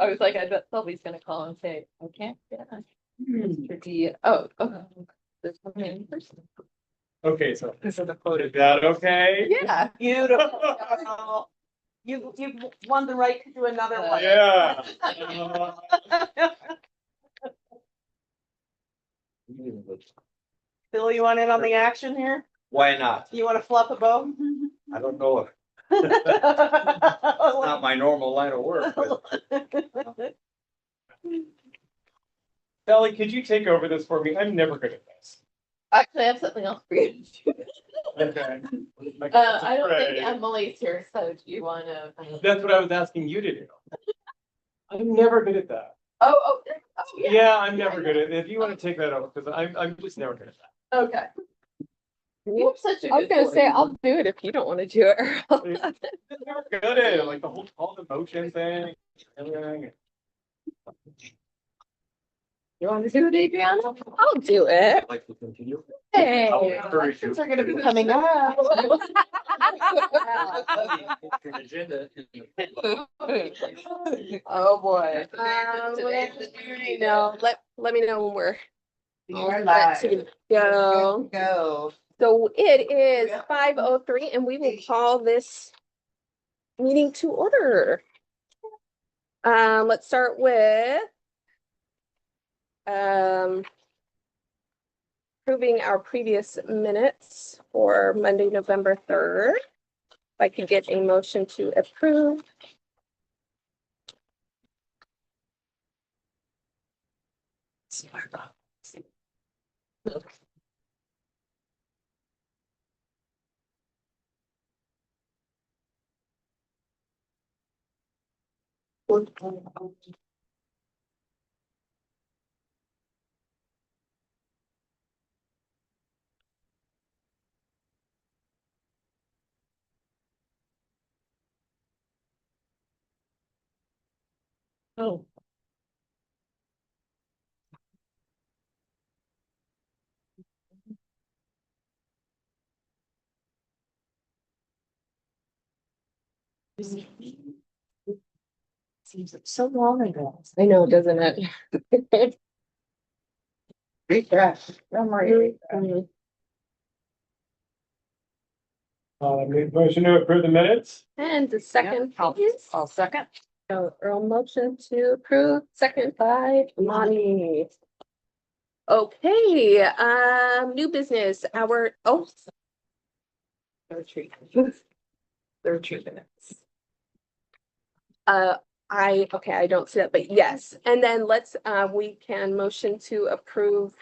I was like, I bet somebody's gonna call and say, I can't get on. Mr. D, oh, there's one in person. Okay, so This is the photo. is that okay? Yeah. Beautiful. You won the right to do another one. Yeah. Bill, you want in on the action here? Why not? You want to fluff a bow? I don't know if it's not my normal line of work, but Sally, could you take over this for me? I'm never good at this. Actually, I have something else for you to do. Okay. I don't think Emily's here, so do you wanna? That's what I was asking you to do. I'm never good at that. Oh, Yeah, I'm never good at it. If you want to take that over, because I'm just never good at that. okay. You have such a I was good gonna voice. say, I'll do it if you don't want to do it, Earl. I'm never good at it, like all the motion thing, everything. You wanna do it, Adriana? I'll do it. I'd like to continue. Hey, I'll encourage you. elections are gonna be coming up. Agenda. Oh, boy. No, let me know when we're You're set live. to go. Go. So it is 5:03 and we will call this meeting to order. Let's start with approving our previous minutes for Monday, November 3rd. If I could get a motion to approve. Oh. Seems like so long ago. I know, doesn't it? Refresh. Memory. Mhm. Motion to approve the minutes? And the second, please. I'll second. So Earl motion to approve, second by Lonnie. Okay, new business, Third treatment. Third treatment. I don't see that, but yes, and then we can motion to approve.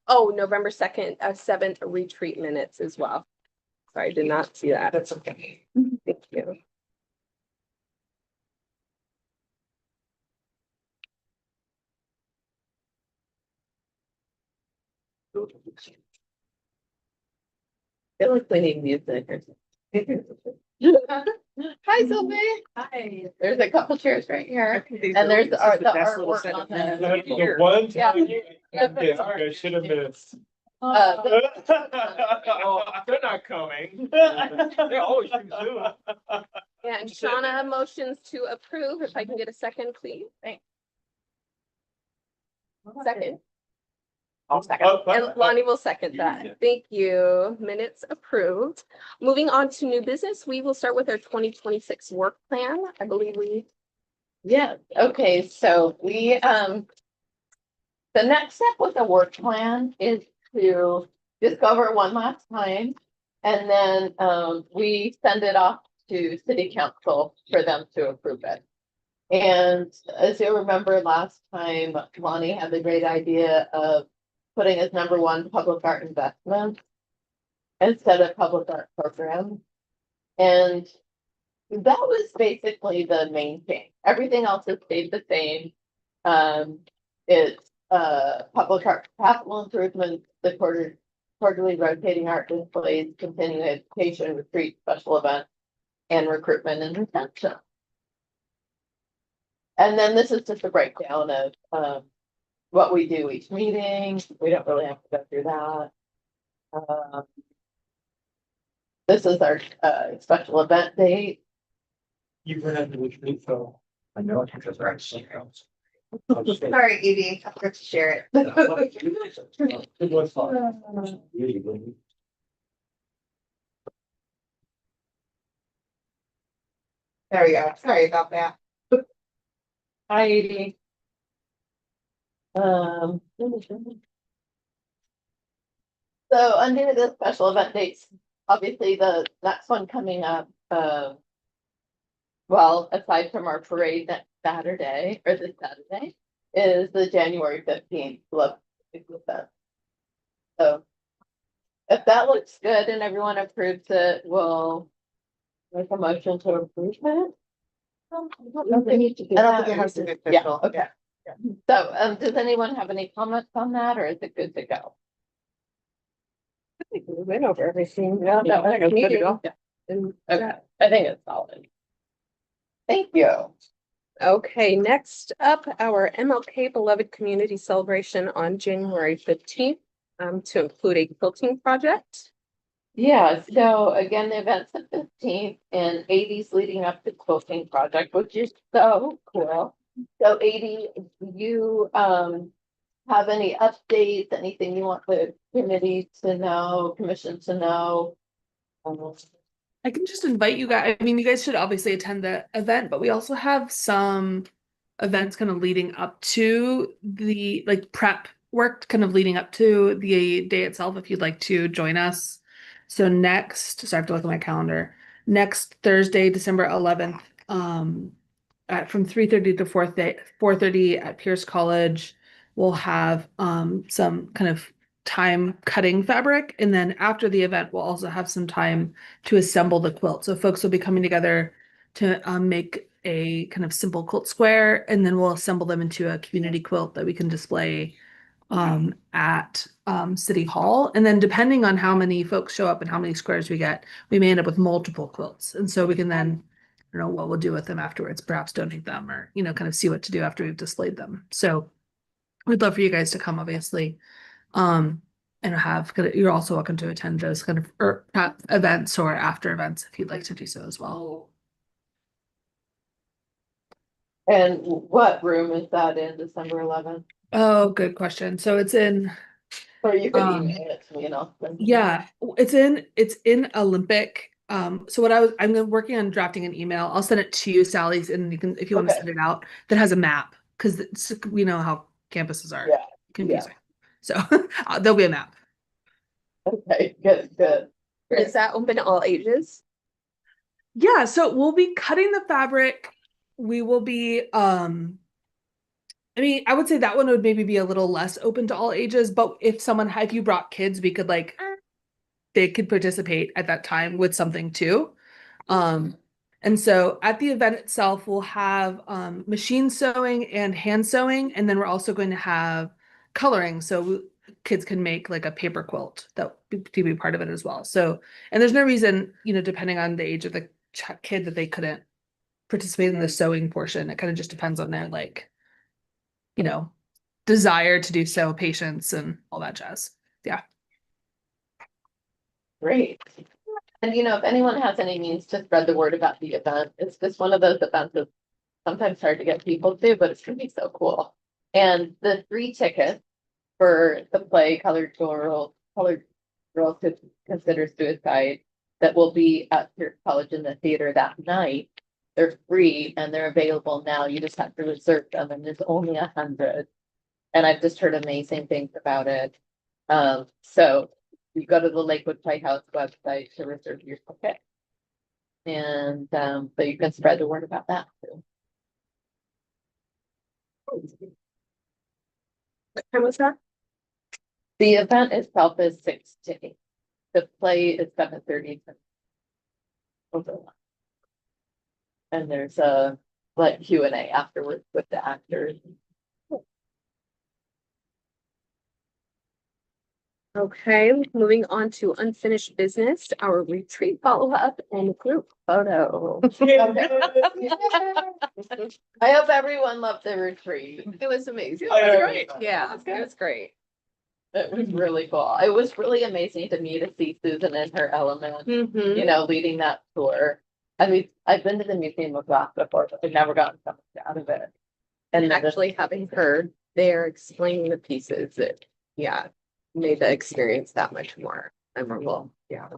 Oh, November 2nd, 7th retreat minutes as well. Sorry, I did not see that. That's okay. Thank you. I feel like we need music or something. Hi, Sylvie. Hi. There's a couple chairs right here. And there's the artwork on That's the. the one Yeah. time I should have missed. Uh, They're not coming. They always do soon. Yeah, and Shauna motions to approve, if I can get a second, please. Thanks. Second. I'll second. And Lonnie will second that. Thank you. Minutes approved. Moving on to new business, we will start with our 2026 work plan. I believe Yeah, okay, so the next step with the work plan is to discover one last time. And then, we send it off to city council for them to approve it. And as you remember last time, Lonnie had the great idea of putting as number one public art investment instead of public art program. And that was basically the main thing. Everything else has stayed the same. It's public art capital improvements, the quarterly rotating art displays, continuing education, retreat, special events, and recruitment and retention. And then this is just a breakdown of what we do each meeting. We don't really have to go through that. This is our special event date. You were at the retreat, so I know it because I'm sick. Sorry, Evie, I forgot to share it. It was fun. There we go. Sorry about that. Hi, Edie. So under the special event dates, obviously the next one coming up, well, aside from our parade next Saturday, or this Saturday, is the January 15th Love Event. So if that looks good and everyone approves it, we'll make a motion to approve it. I don't think I don't think it has to be Yeah, official. okay. So, does anyone have any comments on that, or is it good to go? I think we went over everything. Yeah, I think it's good to go. Yeah. And- Okay, I think it's solid. Thank you. Okay, next up, our MLK Beloved Community Celebration on January 15th, to include a quilting project. Yeah, so again, the event's the 15th and 80s leading up to quilting project, which is so cool. So 80, you have any updates, anything you want the committee to know, commission to know? I can just invite you guys. I mean, you guys should obviously attend the event, but we also have some events kind of leading up to the like prep work kind of leading up to the day itself if you'd like to join us. So I have to look at my calendar. Next Thursday, December 11th, from 3:30 to 4:30 at Pierce College, we'll have some kind of time cutting fabric, and then after the event we'll also have some time to assemble the quilt. So folks will be coming together to make a kind of simple quilt square, and then we'll assemble them into a community quilt that we can display at City Hall. And then depending on how many folks show up and how many squares we get, we may end up with multiple quilts. And so we can then, I don't know what we'll do with them afterwards, perhaps donate them or, kind of see what to do after we've displayed them. So we'd love for you guys to come, obviously. And you're also welcome to attend those kind of events or after events if you'd like to do so as well. And what room is that in December 11th? Oh, good question. So it's in, Or you can email it to me and I'll send it. yeah, it's in Olympic. So I'm working on drafting an email. I'll send it to you, Sally's, and you can, if you want to Okay. send it out, that has a map, because we know how campuses are Yeah, confusing. So there'll be a map. Okay, good. Is that open to all ages? Yeah, so we'll be cutting the fabric. We will be, I mean, I would say that one would maybe be a little less open to all ages, but if you brought kids, we could they could participate at that time with something too. And so at the event itself, we'll have machine sewing and hand sewing, and then we're also going to have coloring. So kids can make like a paper quilt to be part of it as well. So, and there's no reason, depending on the age of the kid, that they couldn't participate in the sewing portion. It kind of just depends on their desire to do so, patience and all that jazz. Yeah. Great. And if anyone has any means to spread the word about the event, it's just one of those events that's sometimes hard to get people to, but it's gonna be so cool. And the 3 tickets for the play Colored Girls Who Consider Suicide that will be at Pierce College in the theater that night. They're free and they're available now. You just have to reserve them, and there's only 100. And I've just heard amazing things about it. So you go to the Lakewood Playhouse website to reserve your ticket. And so you can spread the word about that too. What time was that? The event itself is 6:00. The play is 7:30. And there's a Q&A afterwards with the actors. Okay, moving on to unfinished business, our retreat follow-up and group photo. I hope everyone loved the retreat. It was amazing. Oh, It was yeah, great. yeah. Yeah, it was great. It was really cool. It was really amazing to me to see Susan in her element, Mhm. leading that tour. I mean, I've been to the Museum of Glass before, but I've never gotten something out of it. And And then actually having her there explaining the pieces, it, yeah, made the experience that much more memorable. Yeah.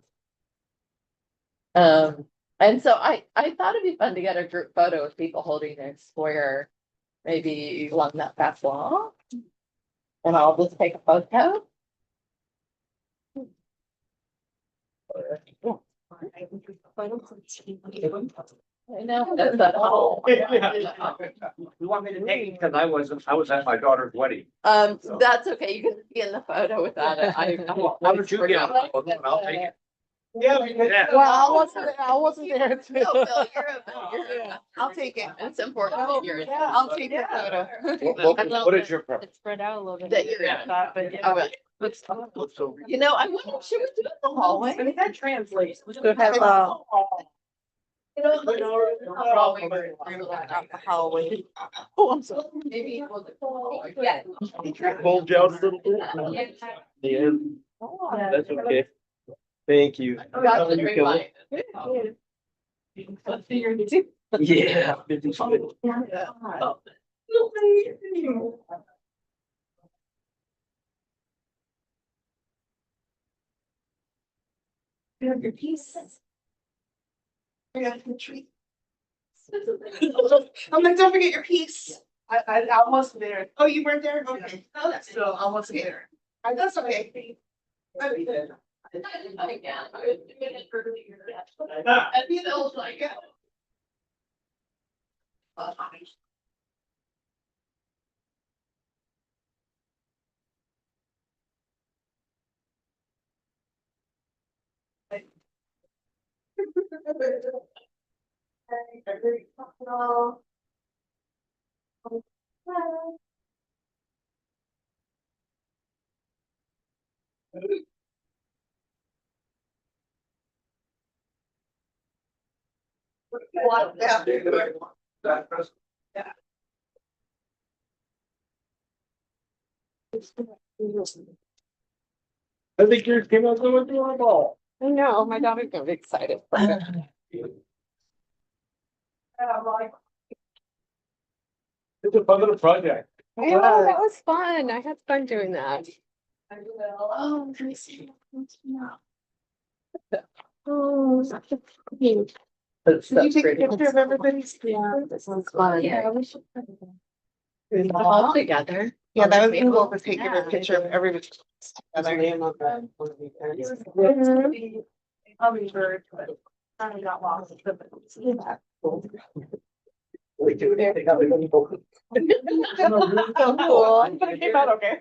And so I thought it'd be fun to get a group photo with people holding a square, maybe along that fast wall. And I'll just take a photo. I know. That's that whole- You want me to take it? Because I was at my daughter's wedding. That's okay. You can be in the photo without it. Why don't you get on the photo and I'll take it? Yeah. Well, I wasn't there too. No, Bill, you're I'll take it. It's important that you're in. I'll take the photo. What is your preference? It's spread out a little bit. That you're in. But Oh, really? Looks so. You know, I wonder, should we do it in the hallway? I think that translates. You know, The hallway. Oh, I'm sorry. maybe we'll. Yeah. Bulge out a little bit. Yeah, that's okay. Thank you. That's a great line. Yeah. Your pieces. I got the tree. I'm like, don't forget your piece. I wasn't there. Oh, you weren't there? Okay. Oh, that's so I wasn't there. That's okay. I mean, it feels like it. I think yours came out so much more ball. I know, my daughter's gonna be excited. It's a fun little project. Yeah, that was fun. I had fun doing that. Oh, nice. Oh, such a cute. That's Did you take a pretty. picture of everybody's? Yeah, this one's fun. Yeah. we should. All together. Yeah, that would be cool to take a picture of everybody. Hummingbird, but I got lost. We do. Cool. But it came out okay.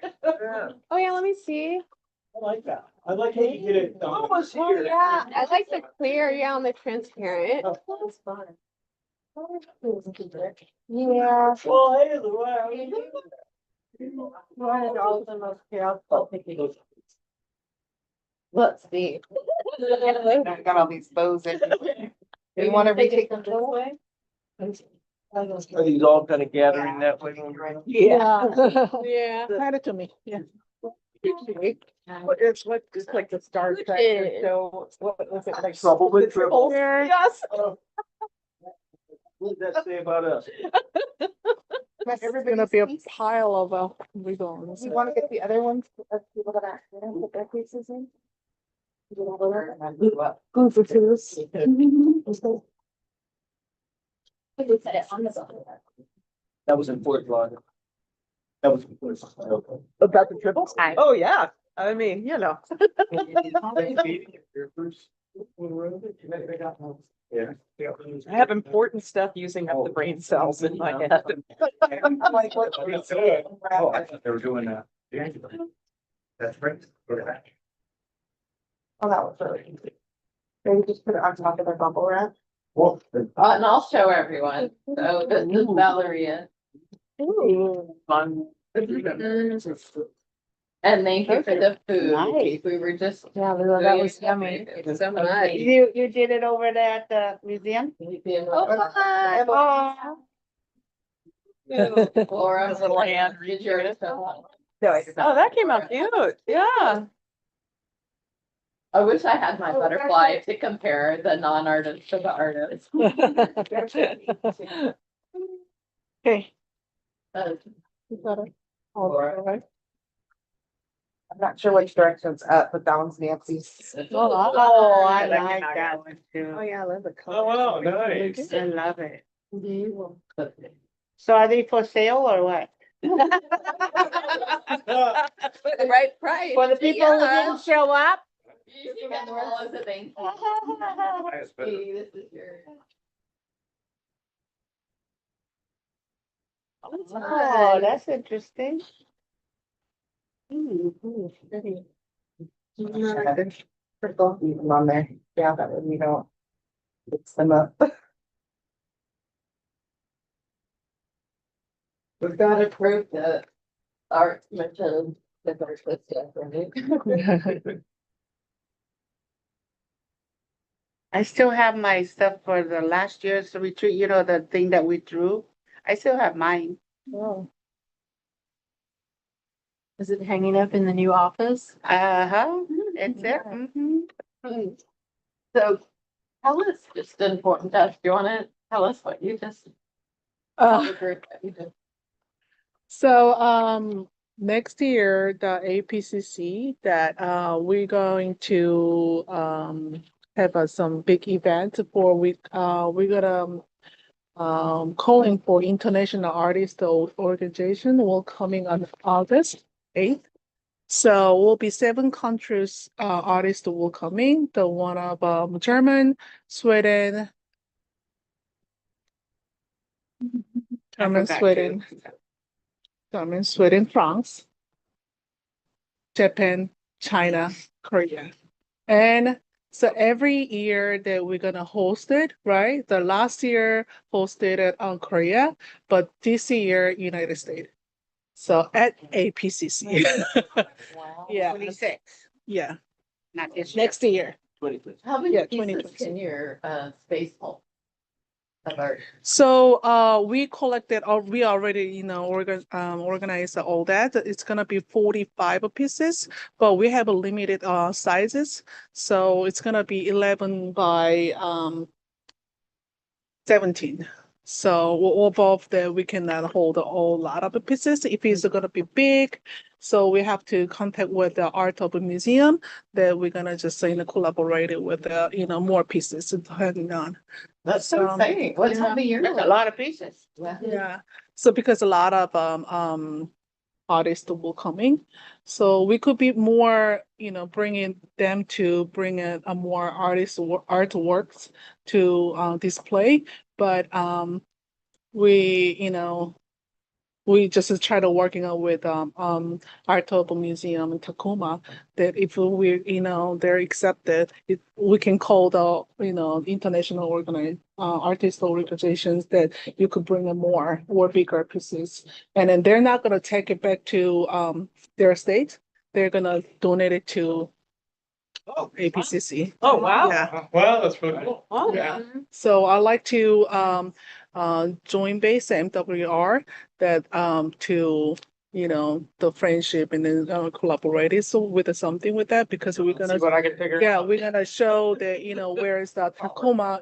Oh, yeah, let me see. I like that. I like how you get it. Almost Oh, here. yeah, I like the clear, yeah, on the transparent. Oh. That's fun. Yeah. Well, hey, the Wanted all of them up here. I'll take it. Let's see. I got all these bows in. You want to retake them this way? Are these all kind of gathering that way? Yeah. Yeah. Hand it to me, yeah. It's like the Star Trek show, what was it like? Trouble with Tribbles? Tribbles. Yes. What does that say about us? It's gonna be a pile of, legal. You wanna get the other ones, people that are, put their pieces in? Go for twos. That was in Fort Lauderdale. That was in Fort Lauderdale. About the triples? Oh, yeah, I mean, you know. Yeah. I have important stuff using up the brain cells in my head. I'm like, what? Oh, I thought they were doing that. That's right. Oh, that was really easy. Maybe just put it on top of their bubble wrap. Well, And I'll show everyone. So this is Valeria. Fun. And thank you for the food. Nice. We were just. Yeah, that was yummy. Thank you so much. You did it over there at the museum? Oh, Laura. His little hand Did yours. Oh, that came out cute, yeah. I wish I had my butterfly to compare the non-artist to the artist. Okay. Uh, I'm not sure which direction's up, but that one's Nancy's. Oh, I like that one too. Oh, yeah, I love the color. Oh, wow, nice. I love it. Mm-hmm. So are they for sale or what? For the right price. For the people who Yeah. didn't show up? You can get the roll as a thank you. That's better. See, this is your. Oh, that's interesting. Pretty. Circle, leave them on there. Yeah, that way we don't mix them up. We've got to prove that art mentioned the first step, right? I still have my stuff for the last year's retreat, you know, the thing that we drew. I still have mine. Is it hanging up in the new office? Uh-huh, it's there. Mhm. So tell us, just important to us, do you want to tell us what you just, the group that you did? So next year, the APCC that we're going to have some big event for we're gonna calling for international artists organization will coming on August 8th. So will be 7 countries artists will coming. The one of German, Sweden, I German, forgot Sweden, to. German, Sweden, France, Japan, China, Korea. And so every year that we're gonna host it, right? The last year hosted it on Korea, but this year United States. So at APCC. Yeah, 26, yeah, not this year. next year. How many Yeah, pieces 2026. can your space hold of art? So we collected, or we already, organized all that. It's gonna be 45 pieces, but we have a limited sizes. So it's gonna be 11 by 17. So above that, we cannot hold a whole lot of the pieces if it's gonna be big. So we have to contact with the art of a museum that we're gonna just collaborate with more pieces depending on. That's so exciting. What time of year? That's a lot of pieces. Yeah. So because a lot of artists will coming, so we could be more, bringing them to bring in a more artworks to display, but we just try to working out with Art of Museum in Takuma that if they're accepted, we can call the international artist organizations that you could bring in more or bigger pieces, and then they're not gonna take it back to their state. They're gonna donate it to APCC. Oh, wow. Yeah. Wow, that's really cool. Oh, yeah. So I like to join base MWR that to the friendship and then collaborate so with something with that because we're gonna See what I can figure yeah out. we're gonna show that where is the Tacoma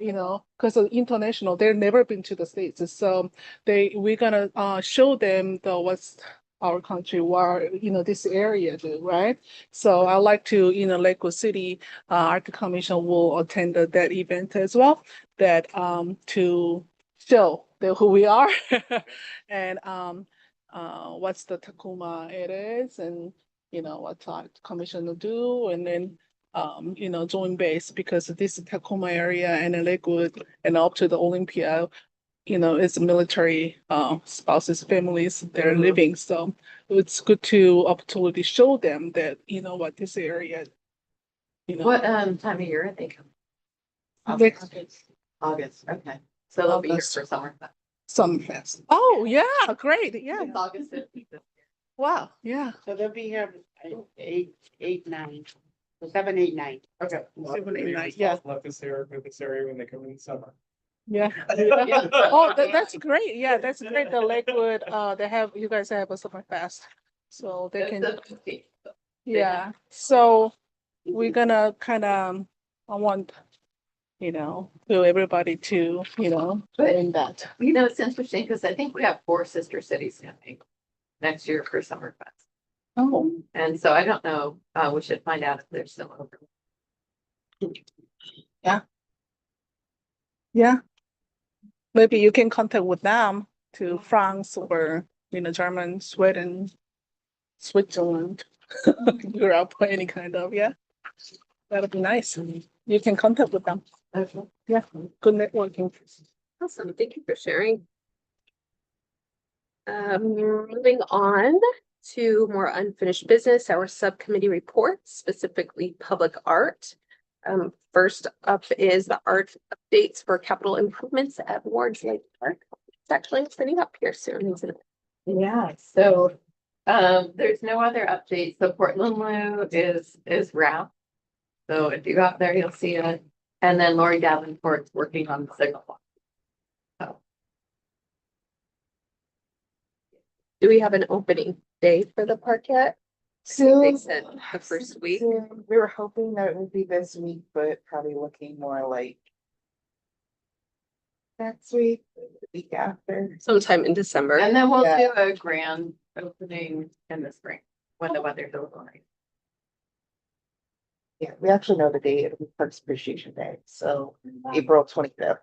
because of international they've never been to the States, so we're gonna show them what's our country, where this area do, right? So I like to Lakewood City Art Commission will attend that event as well, that to show that who we are and what's the Tacoma it is, and what Art Commission will do, and then join base because this is Tacoma area and then Lakewood and up to the Olympia, it's military spouses, families they're living. So it's good to opportunity show them that what this area. What time of year are they coming? Next August, okay. So they'll be here August. for summer. Summerfest. Oh yeah, great. Yeah. It's August 15th. Wow. Yeah. So they'll be here at 8, 9, 7, 8, 9. Okay. 7, 8, 9, yeah. Left this area when they come in the summer. Yeah. Yeah. Oh, that's great. Yeah, that's great. The Lakewood, you guys have a Summerfest, so they It's can. the 15th. Yeah. So we're gonna kind of, I want, to everybody to, in that. You know, it's interesting because I think we have 4 sister cities coming next year for Summerfest. Oh, And so I don't know, we should find out if there's still open. yeah. Maybe you can contact with them to France or, German, Sweden, Switzerland, Europe, or any kind of, yeah. That'd be nice. You can contact with them. Okay. Yeah, good networking. Awesome, thank you for sharing. Moving on to more unfinished business, our subcommittee reports, specifically public art. First up is the art updates for capital improvements at Ward's Lake Park. It's actually opening up here soon, isn't it? Yeah, so there's no other updates. The Portland Loo is wrapped. So if you go out there, you'll see it. And then Lori Davenport's working on the signal box. Do we have an opening day for the park yet? They Soon. said the first week. Soon. We were hoping that it would be this week, but probably looking more like next week, the week after. Sometime in December. And then we'll Yeah. do a grand opening in the spring when the weather's a little nice. Yeah, we actually know the date. It'll be Parks Appreciation Day, so April 25th.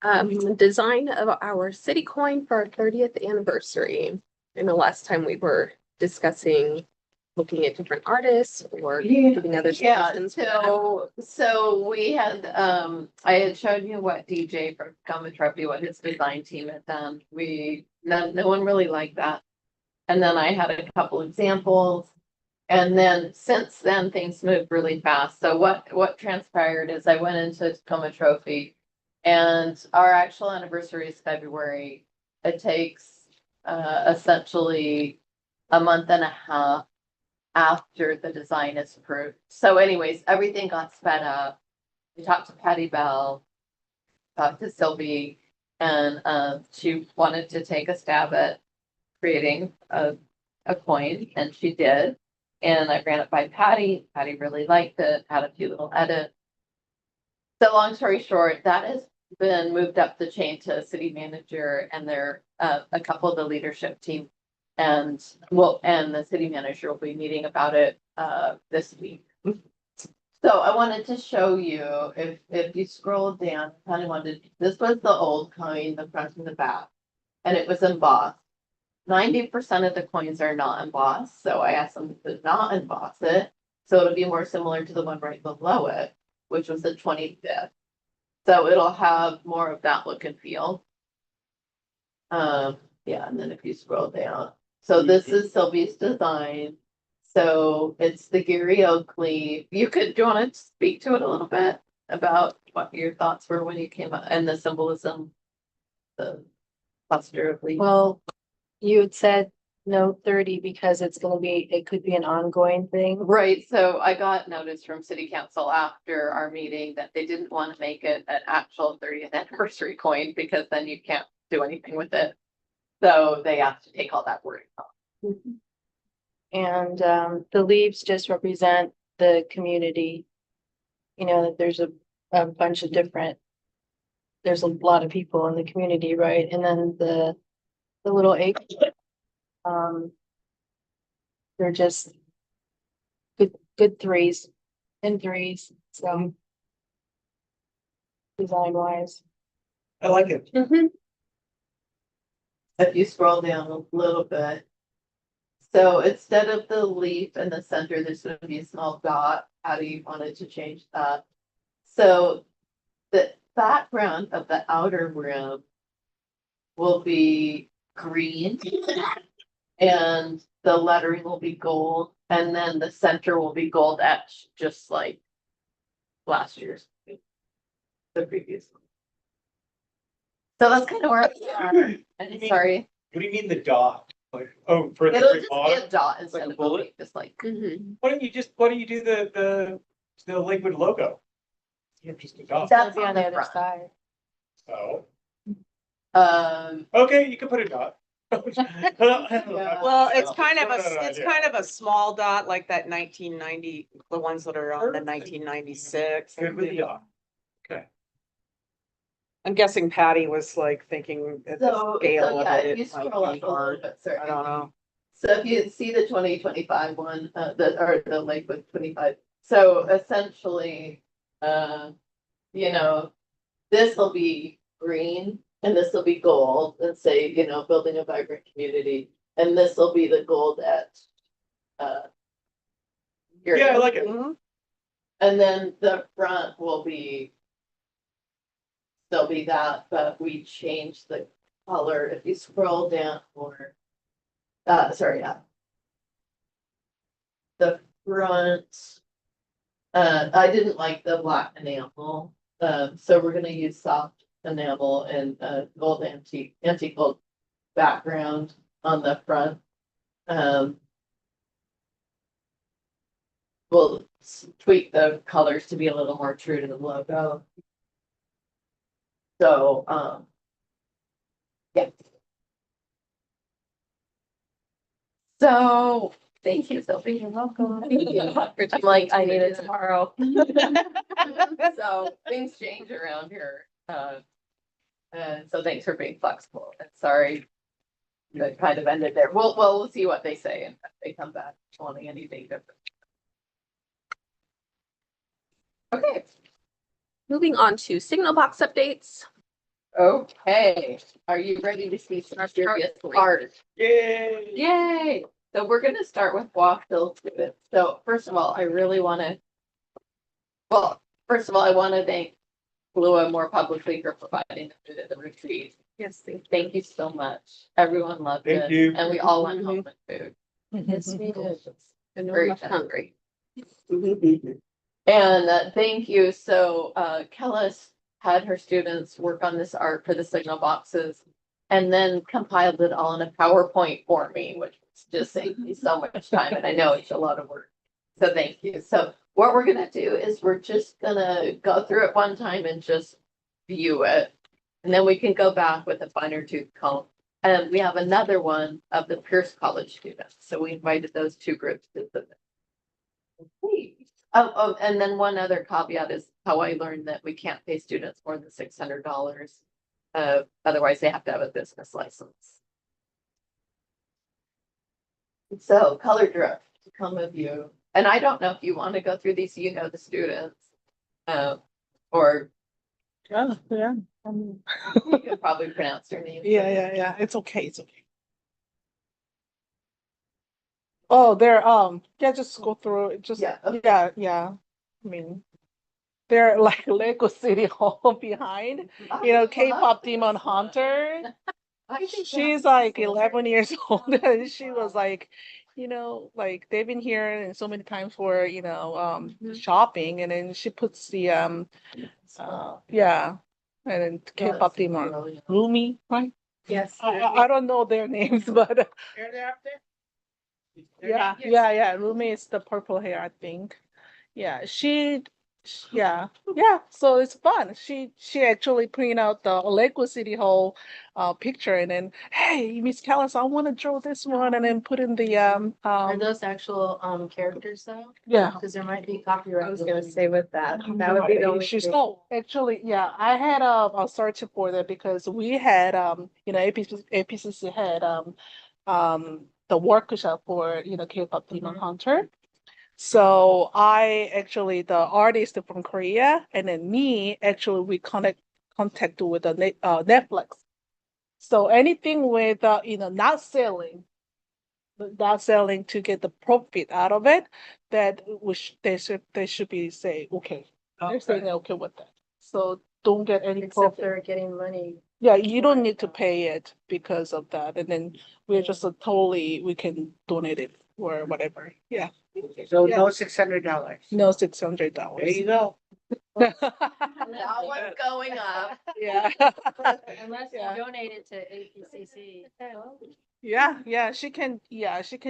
The design of our city coin for our 30th anniversary. And the last time we were discussing looking at different artists or giving other Yeah, suggestions. for that. so we had, I had shown you what DJ from Gama Trophy, what his design team had done. No one really liked that. And then I had a couple examples. And then since then, things moved really fast. So what transpired is I went into Tacoma Trophy and our actual anniversary is February. It takes essentially a month and a half after the design is approved. So anyways, everything got sped up. We talked to Patty Bell, talked to Sylvie, and she wanted to take a stab at creating a coin, and she did. And I ran it by Patty. Patty really liked it, had a few little edits. So long story short, that has been moved up the chain to city manager and there a couple of the leadership team. And the city manager will be meeting about it this week. So I wanted to show you, if you scroll down, this was the old coin, the front and the back, and it was embossed. 90% of the coins are not embossed, so I asked them to not emboss it. So it'll be more similar to the one right below it, which was the 25th. So it'll have more of that look and feel. Yeah, and then if you scroll down. So this is Sylvie's design. So it's the Gary Oakley. Do you want to speak to it a little bit about what your thoughts were when you came up and the symbolism, the cluster of leaves? Well, you had said no 30 because it could be an ongoing thing. Right, so I got notice from city council after our meeting that they didn't want to make it an actual 30th anniversary coin because then you can't do anything with it. So they asked to take all that wording off. And the leaves just represent the community. That there's a bunch of there's a lot of people in the community, right? And then the little egg, they're just good threes and threes, so design wise. I like it. If you scroll down a little bit. So instead of the leaf in the center, there's going to be a small dot. How do you want it to change that? So the background of the outer rim will be green and the lettering will be gold, and then the center will be gold etched, just like last year's, the previous one. So that's kind of where we are. And sorry, What do you mean the dot? Like, oh, for the it'll very just bottom? be a dot instead Like a of a bullet? leaf, just like. Why don't you do the Lakewood logo? Just a dot. That's It'll be on the other front. side. Oh, Okay, you can put a dot. Well, it's kind of It's a small dot like that 1990, the ones that are on the 1996. Good with the dot. Okay. I'm guessing Patty was like thinking at the So, scale of yeah, it. if you it might scroll up be a little hard. bit, I sorry. don't know. So if you see the 2025 one, the Lakewood 25, so essentially, you know, this will be green and this will be gold and say, you know, building a vibrant community. And this will be the gold at, here. Yeah, I like it. And then the front will be, still be that, but we changed the color. If you scroll down more, sorry, yeah. The front, I didn't like the black enamel, so we're gonna use soft enamel and, gold antique gold background on the front. We'll tweak the colors to be a little more true to the logo. So, yeah. So, thank you, Sophie. You're welcome. I'm like, I need it tomorrow. So things change around here. So thanks for being flexible and sorry. That kind of ended there. We'll see what they say and if they come back wanting anything different. Okay, Moving on to signal box updates. okay. Are you ready to see some serious art? Yay. Yay! So we're gonna start with Walkville students. So first of all, I really wanna. Well, first of all, I wanna thank Blua more publicly for providing the retreat. Yes, Thank you so much. Everyone loved Thank it. you. And we all went home with food. Yes, we did. Delicious. and Very we're hungry. And thank you. So Kellis had her students work on this art for the signal boxes and then compiled it all in a PowerPoint for me, which just saved me so much time. And I know it's a lot of work. So thank you. So what we're gonna do is we're just gonna go through it one time and just view it. And then we can go back with a finer tooth comb. And we have another one of the Pierce College students. So we invited those two groups to submit. Oh, and then one other caveat is how I learned that we can't pay students more than $600. Otherwise they have to have a business license. So color drift, to come with you. And I don't know if you want to go through these, you know, the students. Or Yeah, yeah. you could probably pronounce their names. Yeah. It's okay. It's okay. Oh, they're yeah, just go through it. Just Yeah, okay. yeah. I mean, they're like Lego City Hall behind. You know, K-pop Demon Hunter. I think She's that's like so 11 years old, and she was like, you know, like they've been here and so many times for, you know, shopping, and then she puts the yeah, and then K-pop Demon brilliant. Rumi, right? Yes. I don't know their names, but Here they up there? yeah. Rumi is the purple hair, I think. Yeah, yeah. So it's fun. She actually printed out the Lego City Hall picture, and then, hey, Miss Callis, I want to draw this one, and then put in the Are those actual characters though? yeah. Because there might be copyright. I was gonna say with that, that would be the only She's thing. oh, actually, yeah. I had a search for that because we had you know, APCC had the workshop for, you know, K-pop Demon Hunter. So I actually, the artist from Korea, and then me, actually we contact with the Netflix. So anything with you know, not selling to get the profit out of it, that they should be say okay. They're saying they're okay with that. So don't get any Except profit. they're getting money. Yeah, you don't need to pay it because of that, and then we're just totally, we can donate it or whatever. Yeah. So Yeah. no $600. No $600. There you go. That one's going up. Yeah. Unless you Yeah. donate it to APCC. Yeah, she can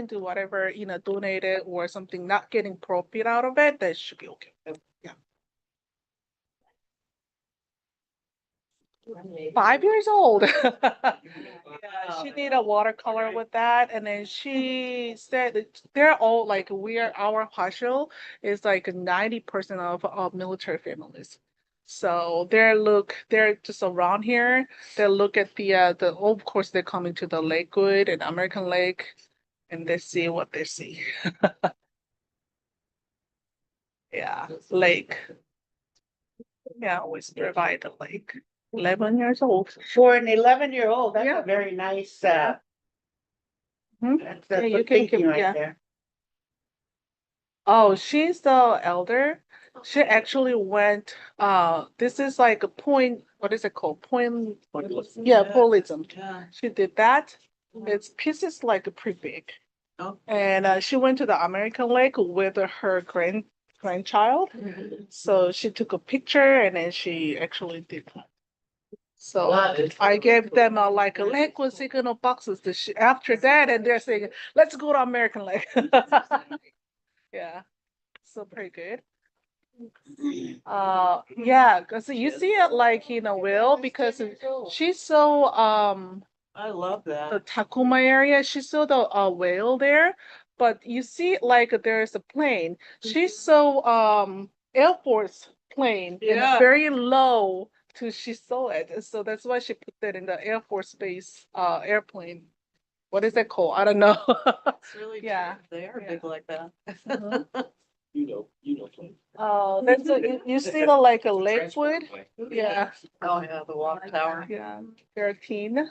do whatever, you know, donate it or something, not getting profit out of it, that should be okay. Yeah. 5 years old. Yeah, she did a watercolor with that, and then she said that they're all like our partial is like 90% of military families. So they're just around here. They look at of course they're coming to the Lakewood and American Lake, and they see what they see. Yeah, lake. Yeah, always provide the lake. 11 years old. For an 11-year-old, that's Yeah. a very nice, Mhm. that's Yeah, the you can thinking give- right yeah. there. Oh, she's the elder. She actually went, this is like a point, what is it called? Yeah, Pointillism. She did that. It's pieces like pretty big. Oh. And she went to the American Lake with her grandchild. So she took a picture and then she actually did that. So That is I gave really them like a lake with signal boxes after that, and they're saying, let's go to American Lake. Yeah, so pretty good. Yeah, because you see it like in a whale because she's so I love the that. Takuma area, she saw the whale there, but you see like there's a plane. She saw Air Force plane and Yeah. very low to she saw it. And so that's why she put that in the Air Force Base airplane. What is that called? I don't know. It's really Yeah. cute. They are Yeah. big like that. Mhm. You know. Oh, that's you see the like a Lakewood? Yeah, Oh, yeah, the water tower. yeah, 13.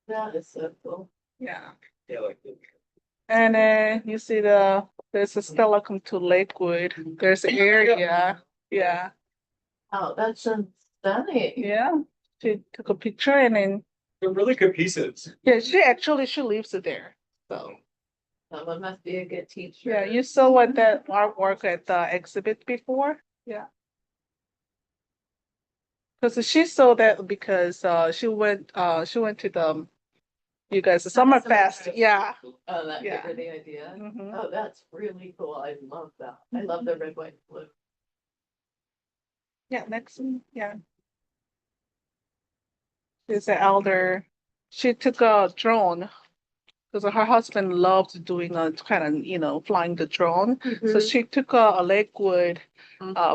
That is so cool. Yeah. Yeah, like this. And then you see there's a Stella come to Lakewood. There's an area. Yeah. Oh, that's stunning. Yeah. She took a picture and then, They're really good pieces. yeah, she lives there. So, Someone must be a good teacher. yeah, you saw what that artwork at the exhibit before? Yeah. Because she saw that because she went to you guys, the Summer Fest. Yeah. Oh, that gave Yeah. her the idea. Mhm. Oh, that's really cool. I love that. I love the red, white, blue. Yeah, next one. Yeah. She's an elder. She took a drone because her husband loved doing a kind of, flying the drone. So she took a Lakewood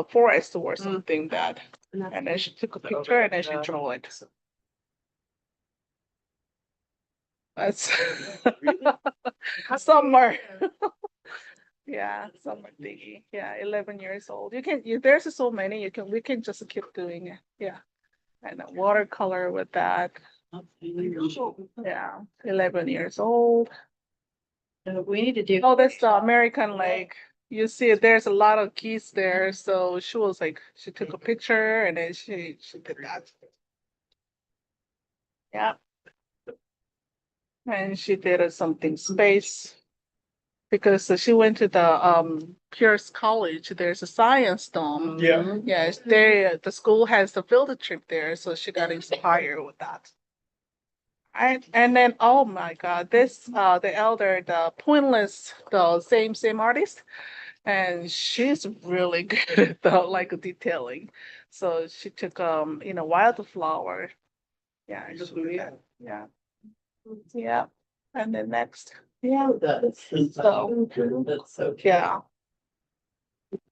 forest or something and then she took a picture and then she drew it. That's summer. Yeah, summer thingy. Yeah, 11 years old. There's so many we can just keep doing it. Yeah. And a watercolor with that. Yeah, 11 years old. We need to do. Oh, that's the American Lake. You see, there's a lot of geese there. So she was like, she took a picture and then she did that. Yeah. And she did something space because she went to the Pierce College. There's a science dome. Yeah. Yes, the school has the field trip there, so she got inspired with that. And then oh my God, the elder, the Pointless, the same artist, and she's really good at the like detailing. So she took wildflower. Yeah, she did that. Yeah. Yeah. And then next. Yeah, that's so cool. That's so cute. Yeah.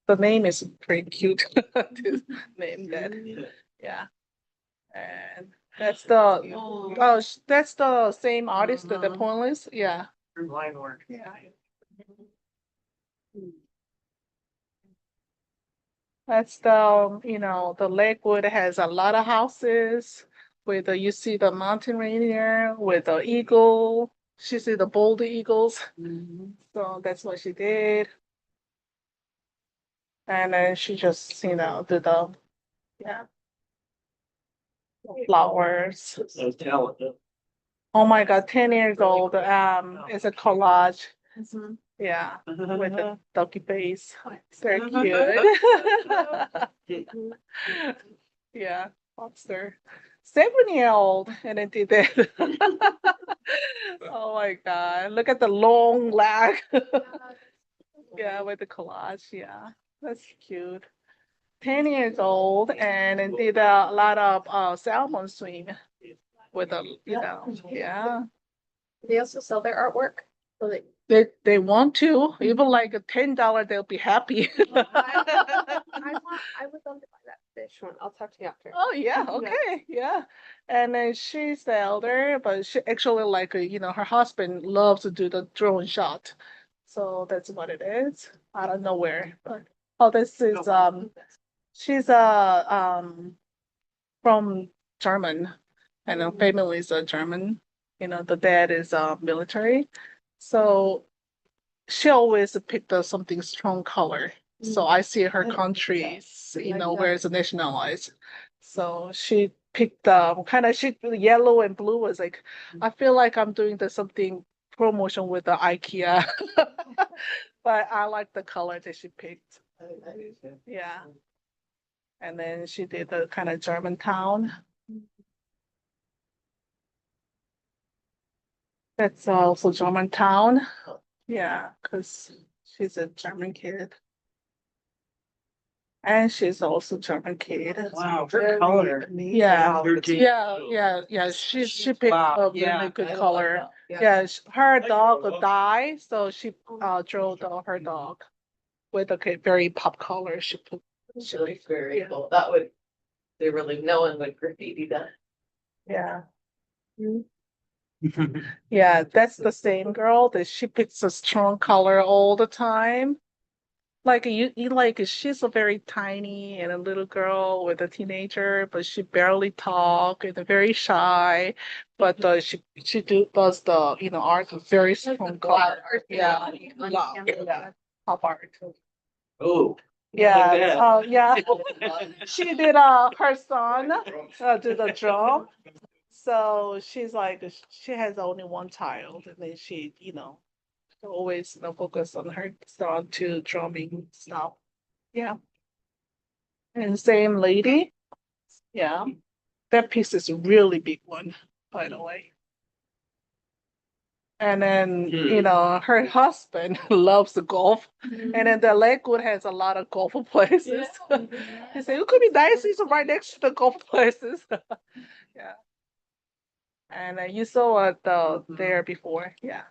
The name is pretty cute to name that. Yeah. And that's that's the same artist, the Pointless. Yeah. Line work. Yeah. That's the Lakewood has a lot of houses with you see the mountain rainier with the eagle. She see the bold eagles. So that's what she did. And then she just, did yeah. Flowers. No talent. Huh? Oh my God, 10 years old. It's a collage. Yeah, with the ducky face. Very cute. Yeah, lobster. 7-year-old and it did that. Oh my God, look at the long leg. Yeah, with the collage. Yeah, that's cute. 10 years old and then did a lot of salmon swim with a, yeah. They also sell their artwork. So they- They want to, even like a $10, they'll be happy. I would love to buy that fish one. I'll talk to you after. Oh, yeah, okay, yeah. And then she's the elder, but she actually like, her husband loves to do the drone shot. So that's what it is. I don't know where, but, this is, she's from German and her family is German. The dad is military. So she always picked something strong color. So I see her countries, where it's nationalized. So she picked yellow and blue was like, I feel like I'm doing something promotion with the IKEA. But I like the color that she picked. Yeah. And then she did the kind of German town. That's also German town. Yeah, because she's a German kid. And she's also German kid. Wow, her color. Yeah, Her jeans. yeah. She picked a really good color. Yeah, her dog died, so she drew her dog with a very pop color. She put. She looks very cool. That would, no one would graffiti that. Yeah. Yeah, that's the same girl that she picks a strong color all the time. Like she's a very tiny and a little girl with a teenager, but she barely talk and very shy. But does the art with very strong color. Yeah, yeah, pop art. Oh. Yeah, yeah. She did her son do the drum. So she's like she has only one child, and then she always focus on her son to drumming stuff. Yeah. And same lady. Yeah. That piece is a really big one, by the way. And then, her husband loves the golf. And then the Lakewood has a lot of golf places. He said, it could be nice, it's right next to the golf places. Yeah. And you saw it there before, yeah.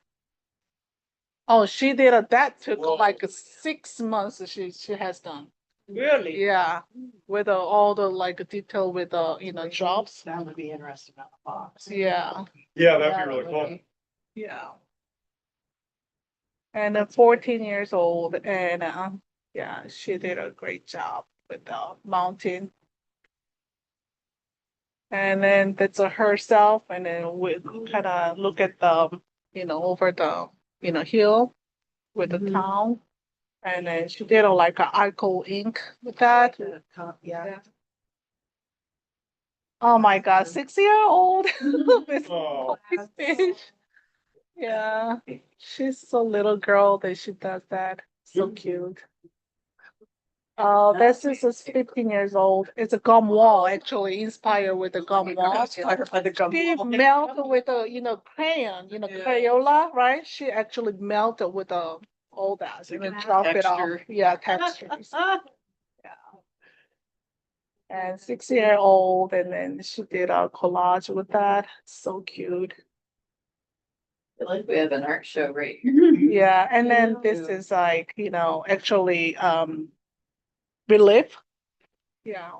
Oh, she did that took like 6 months. She has done. Really? Yeah, with all the detail with the drops. That would be interesting on the box. Yeah, Yeah, that'd be really fun. yeah. And 14 years old, and yeah, she did a great job with the mountain. And then that's herself, and then we kind of look at the over the hill with the town. And then she did like an alcohol ink with that. Yeah. Oh my God, 6-year-old. Oh. Fish. Yeah, she's a little girl that she does that. So cute. Oh, this is 15 years old. It's a gum wall, actually inspired with the gum wall. Inspired by the gum She wall. melted with a crayon, Crayola, right? She actually melted with all that. So you can drop it off. Texture. Yeah, textures. Yeah. And 6-year-old, and then she did a collage with that. So cute. I feel like we have an art show right here. Yeah, and then this is like, actually relief. Yeah.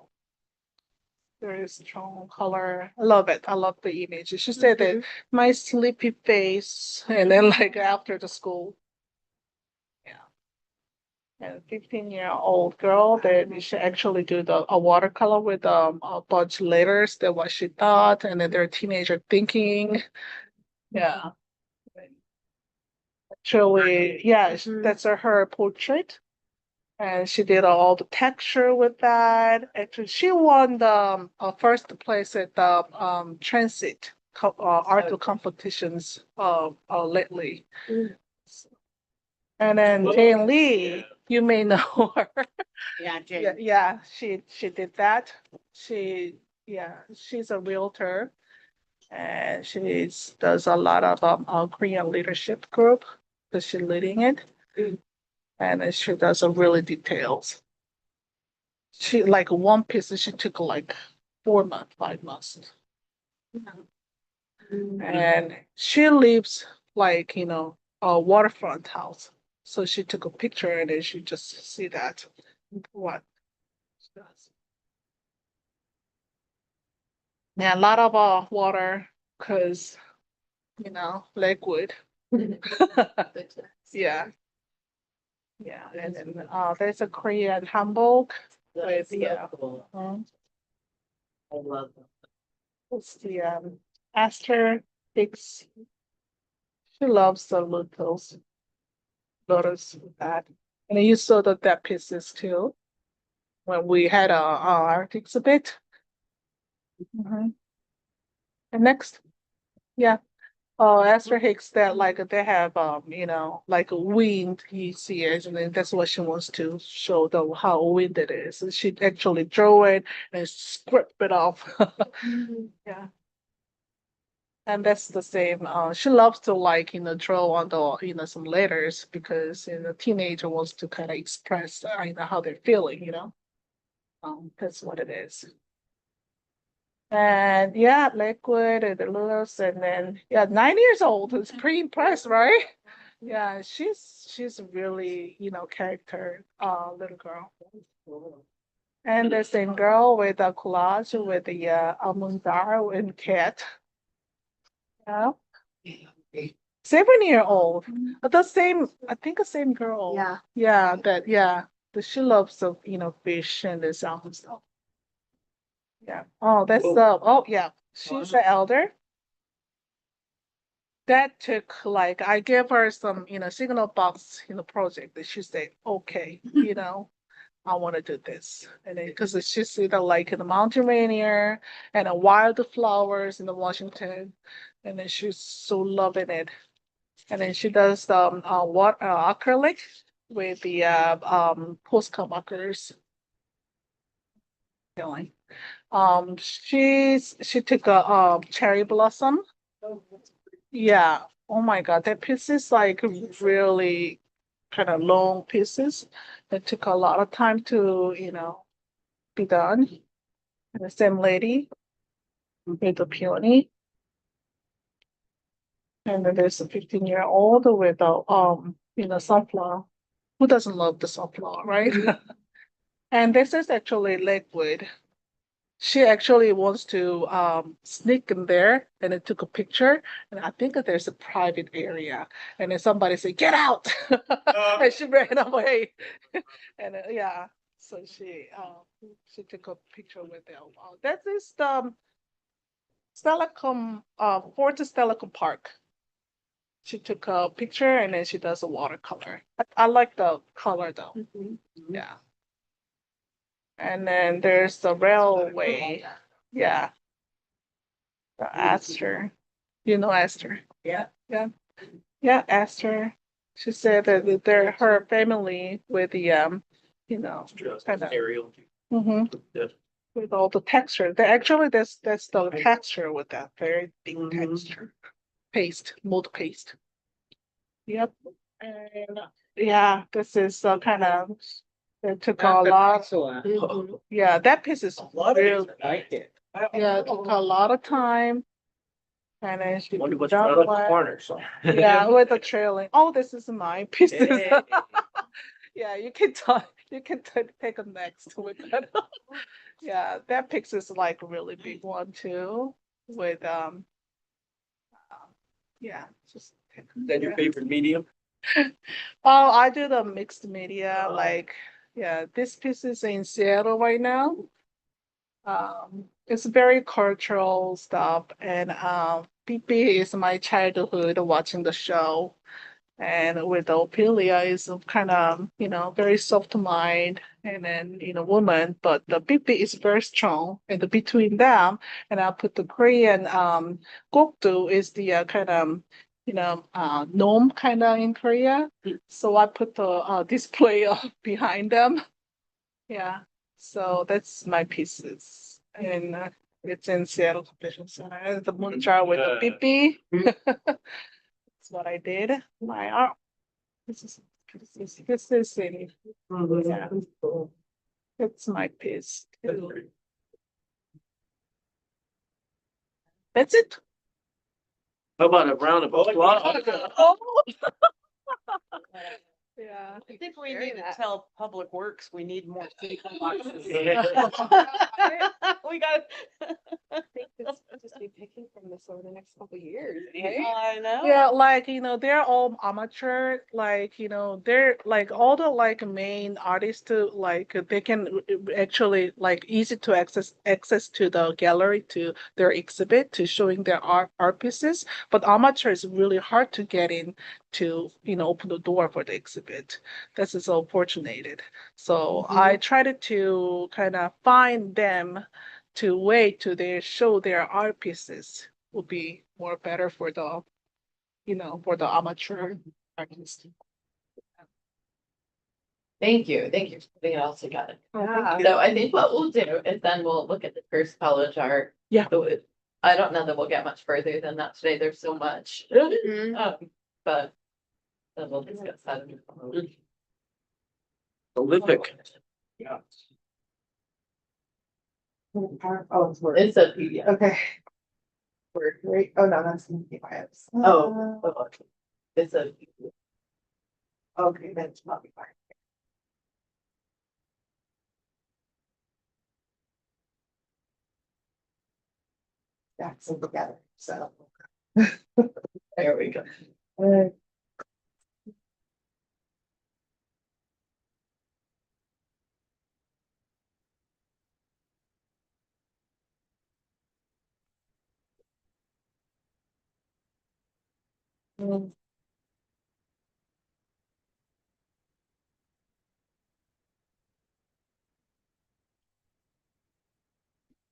Very strong color. I love it. I love the image. She said that my sleepy face, and then like after the school. Yeah. And 15-year-old girl that she actually do a watercolor with a bunch of letters that what she thought, and then their teenager thinking. Yeah. Actually, yeah, that's her portrait. And she did all the texture with that. Actually, she won the first place at the transit art competitions lately. And then Jane Lee, you may know her. Yeah, Jane. Yeah, she did that. She's a realtor, and she does a lot of Korean leadership group because she's leading it. And she does a really details. she like one piece, she took like 4 months, 5 months. And she lives like, a waterfront house. So she took a picture and then she just see that what she does. Yeah, a lot of water because Lakewood. Yeah. Yeah, and then there's a Korean hanbok with I love them. it's the Esther Hicks. She loves the lotus with that. And then you saw that pieces too when we had our art exhibit. Mhm. And next, yeah. Oh, Esther Hicks that like they have like a wind you see it, and then that's what she wants to show how wind it is. And she actually draw it and script it off. Yeah. And that's the same. She loves to like draw on the some letters because teenager wants to kind of express how they're feeling. That's what it is. And yeah, Liquid and the Lewis, and then yeah, 9 years old. It's pretty impressed, right? Yeah, she's really character little girl. And the same girl with the collage with the Almundar and cat. Yeah. 7-year-old. The same, I think the same girl. Yeah. Yeah, she loves the fish and the salmon stuff. Yeah. Oh, that's oh yeah. She's the elder. That took like I gave her some, signal box, project that she said, okay, I want to do this. And then because she's either like in the mountain rainier and the wildflowers in the Washington, and then she's so loving it. And then she does acrylic with the postcard markers. Feeling. She took a cherry blossom. Yeah. Oh my God, that piece is like really kind of long pieces. It took a lot of time to, be done. And the same lady with the peony. And then there's a 15-year-old with a sunflower. Who doesn't love the sunflower, right? And this is actually Liquid. She actually wants to sneak in there and it took a picture. And I think that there's a private area. And then somebody said, get out. And she ran away. And yeah, so she took a picture with them. That is Stellacum, Fortis Stellacum Park. She took a picture and then she does a watercolor. I like the color though. Yeah. And then there's the railway. Yeah. The Astor. You know Astor. Yeah. Yeah. Yeah, Astor. She said that her family with the kind of Aerial. Yeah. With all the texture. That's the texture with that very big texture. Paste, mold paste. Yep. And yeah, this is kind of it took a lot. Yeah, that piece is real. Yeah, it took a lot of time. And then she Wonder what's done around the one. corner, so. Yeah, with the trailing. Oh, this is my pieces. Yeah, you can take a next with that. Yeah, that piece is like a really big one too. With yeah, just take Is that your favorite medium? Oh, I do the mixed media, like, yeah, this piece is in Seattle right now. It's very cultural stuff, and PP is my childhood watching the show, and with Ophelia is kind of, very soft mind, and then, woman, but the PP is very strong, and between them, and I put the Korean, Gokdo is the kind of, gnome kind of in Korea. So I put the display behind them. Yeah. So that's my pieces. And it's in Seattle Convention Center. And the moon jar with the PP. That's what I did. My art. This is in yeah. That's my piece. Too. That's it. How about a round of applause? Yeah. I think we need to tell Public Works, we need more. signal boxes. We got. I think this will just be picking from this over the next couple of years, right? I know. Yeah, like, they're all amateur, like, they're like all the like main artists to like they can actually like easy to access to the gallery to their exhibit to showing their art pieces. But amateur is really hard to get in to, open the door for the exhibit. This is so fortunate. So I tried to kind of find them to wait till they show their art pieces would be more better for the, for the amateur artist. Thank you for putting it all together. Yeah. So I think what we'll do is then we'll look at the first college art. Yeah. I don't know that we'll get much further than that today. There's so much. But then we'll discuss that. Prolific. Yeah. Oh, it's Word. It's a PDF. Okay. Word. Great. Oh, no, that's gonna be bios. Oh, okay. It's a. Okay, that's probably fine. That's it together, so. There we go.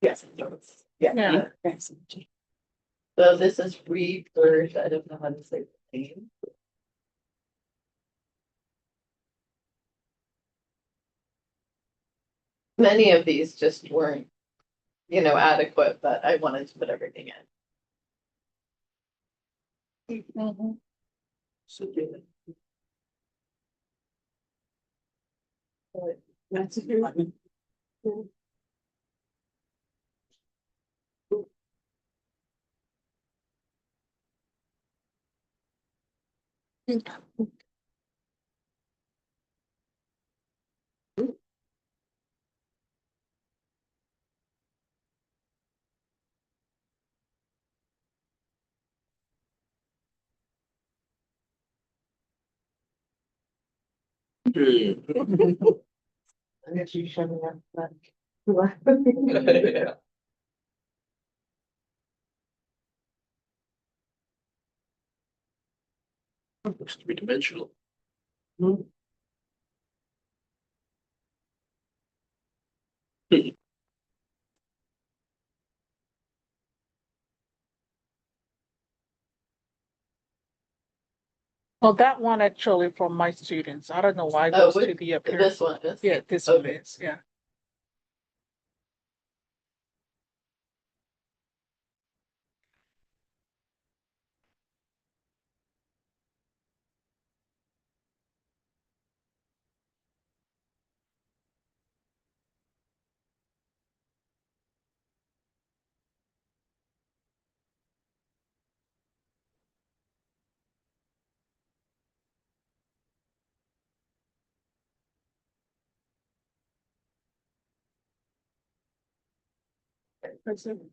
Yes. Yeah. So this is rebirth. I don't know how to say the name. Many of these just weren't, adequate, but I wanted to put everything in. So good. That's a good one. I guess you showed me that. Yeah. Looks three-dimensional. Well, that one actually from my students. I don't know why it Oh, goes to the This one is. Yeah, this one Okay. is, yeah.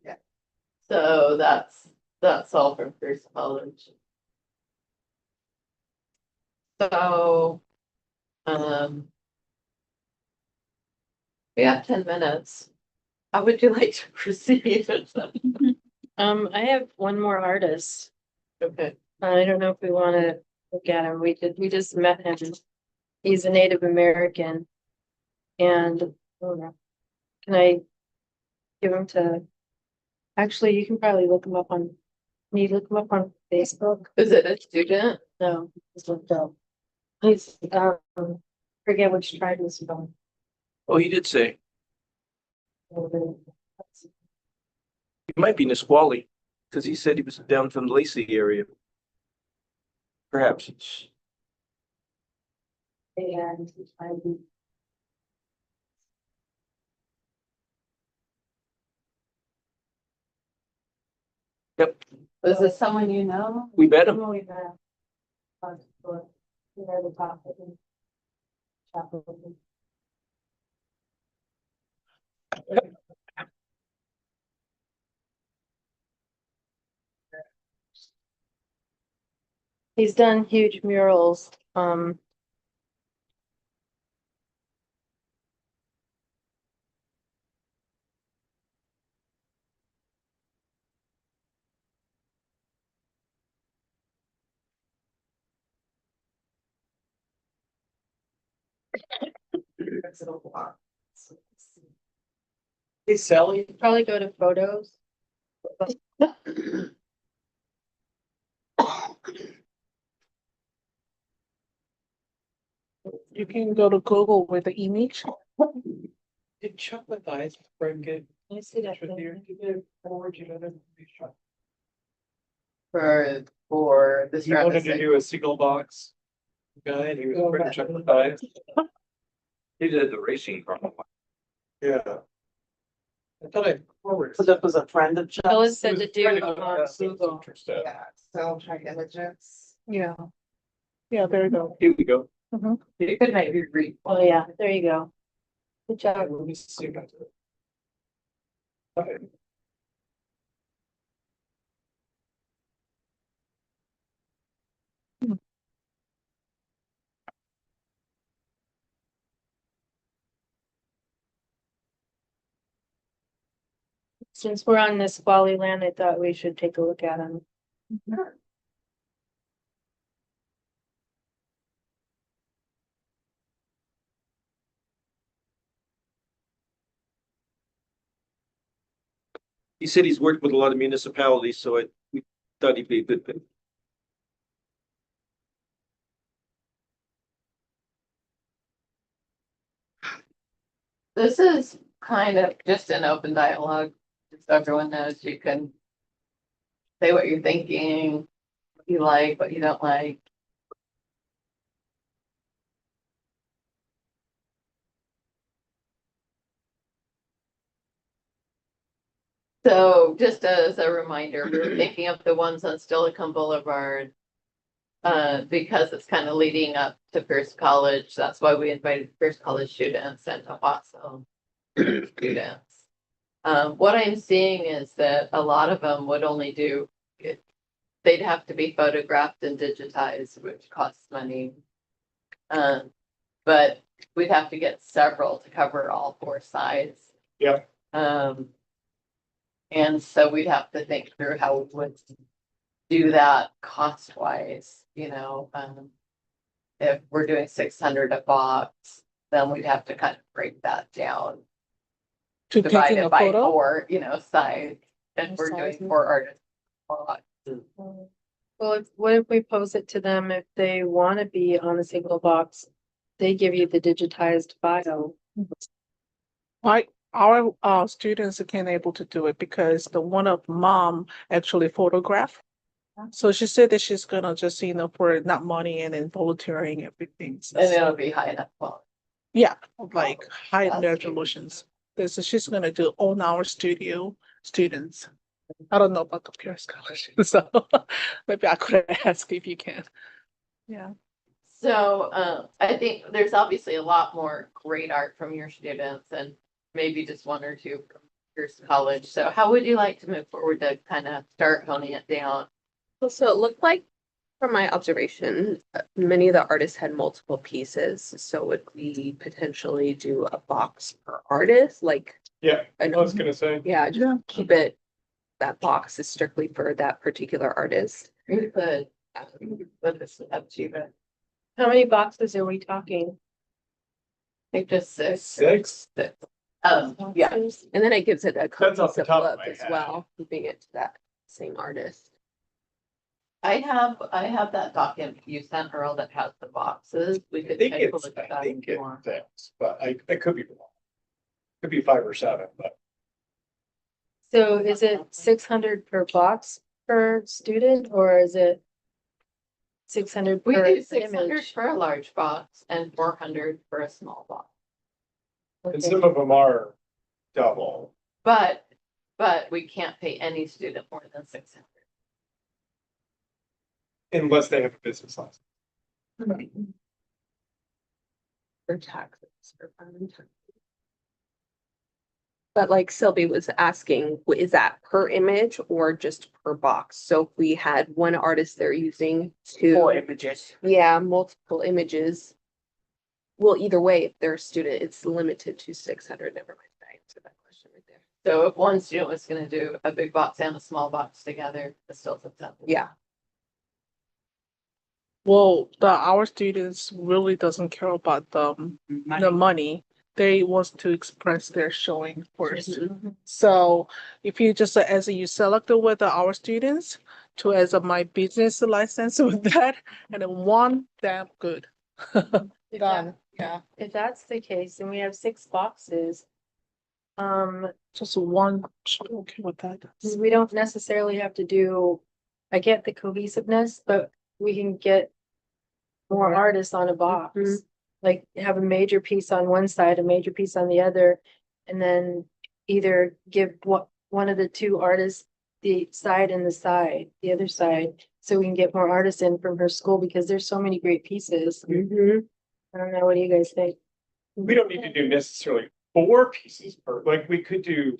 Yeah. So that's all from first college. So, we have 10 minutes. How would you like to proceed? I have one more artist. Okay. I don't know if we wanna look at him. We just met him. He's a Native American. And, I don't know. Can I give him to? Actually, you can probably look him up on, can you look him up on Facebook? Is it a student? No, he's looked up. He's, forget which tribe he's from. Oh, he did say, he might be Nisqually, because he said he was down from the Lacey area. Perhaps. And Was this someone you know? We met him. He's done huge murals, Hey, Sally. probably go to photos. You can go to Google with the image. Did Chuck Mathias bring good? I see that. For this. He wanted to do a single box guy and he was bringing Chuck Mathias. He did the racing from. Yeah. I thought I. So that was a friend of Phyllis Chuck's. said to do, Interested. So try diligence. Yeah. Yeah, there you go. Here we go. You could maybe read. oh yeah, there you go. Good job. Let me see. Okay. Since we're on this Wally land, I thought we should take a look at them. He said he's worked with a lot of municipalities, so we thought he'd be a good fit. This is kind of just an open dialogue, just so everyone knows you can say what you're thinking, what you like, what you don't like. So just as a reminder, we were thinking of the ones on Steilacoom Boulevard. Because it's kind of leading up to First College, that's why we invited First College students and Owasso students. What I'm seeing is that a lot of them would only do it. They'd have to be photographed and digitized, which costs money. But we'd have to get several to cover all 4 sides. Yep. And so we'd have to think through how we would do that cost wise, if we're doing 600 a box, then we'd have to kind of break that down. To Divide taking it a by photo. 4, sides, and we're doing 4 artists. Well, what if we pose it to them if they want to be on a single box? They give you the digitized file. Our students can able to do it because the one of mom actually photographed. So she said that she's gonna just, for not money and then volunteering everything. So- And it'll be high enough quality. Yeah, like high That's resolutions. So she's gonna do on our studio students. I don't know about the peer scholarship, so maybe I could ask if you can. Yeah. So I think there's obviously a lot more great art from your students and maybe just 1 or 2 from First College. So how would you like to move forward to kind of start honing it down? So it looked like, from my observation, many of the artists had multiple pieces. So would we potentially do a box per artist? Like, Yeah, I I was gonna say. yeah, just keep it, that box is strictly for that particular artist. We could, but this is up to you, but How many boxes are we talking? I think just 6. 6? Yeah. And then it gives it a That's off the cohesive top of look my as head. well, keeping it to that same artist. I have that document you sent Earl that has the boxes. We I could think take a it's, look at I that. think if you want. it's, but I could be wrong. Could be 5 or 7, but. So is it 600 per box per student or is it 600 We per do 600 image? for a large box and 400 for a small box. And some of them are double. But we can't pay any student more than 600. unless they have a business license. For taxes. For filing taxes. But like Sylvie was asking, is that per image or just per box? So if we had one artist there using Four two, images. yeah, multiple images. Well, either way, if they're a student, it's limited to 600. Never mind. I answered that question right there. So if one student was gonna do a big box and a small box together, it's still acceptable. Yeah. Well, our students really doesn't care about the money. They want to express their showing first. So if you just, as you selected with our students to as a my business license with that, and then one, damn good. Done, yeah, If that's the case, and we have 6 boxes. just one, okay with that. We don't necessarily have to do, I get the cohesiveness, but we can get more artists on a box. Mhm. Like have a major piece on one side, a major piece on the other, and then either give one of the two artists the side and the other side, so we can get more artists in from her school because there's so many great pieces. Mhm. I don't know, what do you guys think? We don't need to do necessarily 4 pieces per, like, we could do.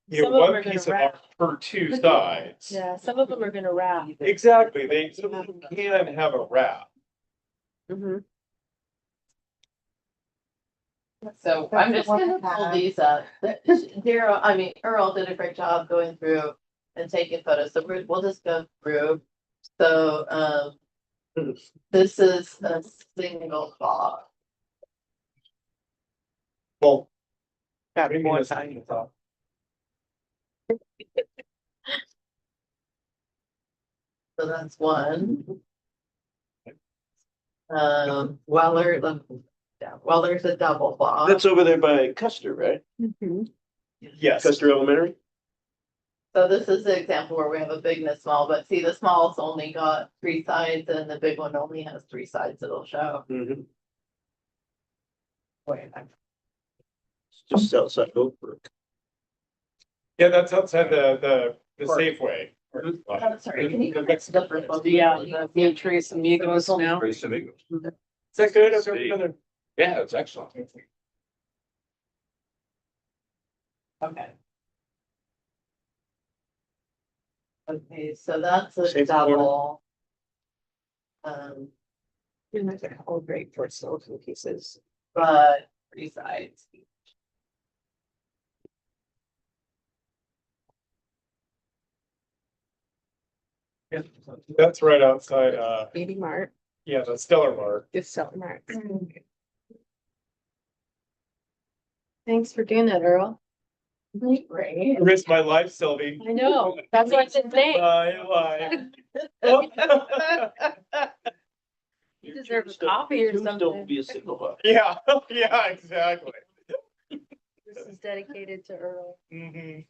You know, Some of them are one gonna piece of wrap. art per 2 sides. Yeah, some of them are gonna wrap. Exactly, they so we can have a wrap. Mhm. So I'm just gonna pull these up. Earl did a great job going through and taking photos, so we'll just go through. So, this is a single box. Well. Got maybe more that's time. not the top. So that's one. Weller's a double box. That's over there by Custer, right? Mhm. Yes. Custer Elementary? So this is the example where we have a big and a small, but see, the small's only got 3 sides and the big one only has 3 sides it'll show. Mm-hmm. Wait, Just outside Oakbrook. Yeah, that's outside the Safeway. I'm sorry, can you fix the first one? The Trace Amigos now. Is that good? Okay. Yeah, it's excellent. Okay. Okay, so that's a Same corner. double. And there's a couple of great personal pieces. But 3 sides. That's right outside, Baby Mart, yeah, the Stellar Mart. just Stellar Mart. Thanks for doing that, Earl. Great. I risked my life, Sylvie. I know, that's what I said, thanks. Bye. You deserve a coffee or something. Be a single box. Yeah, yeah, exactly. This is dedicated to Earl. Mhm.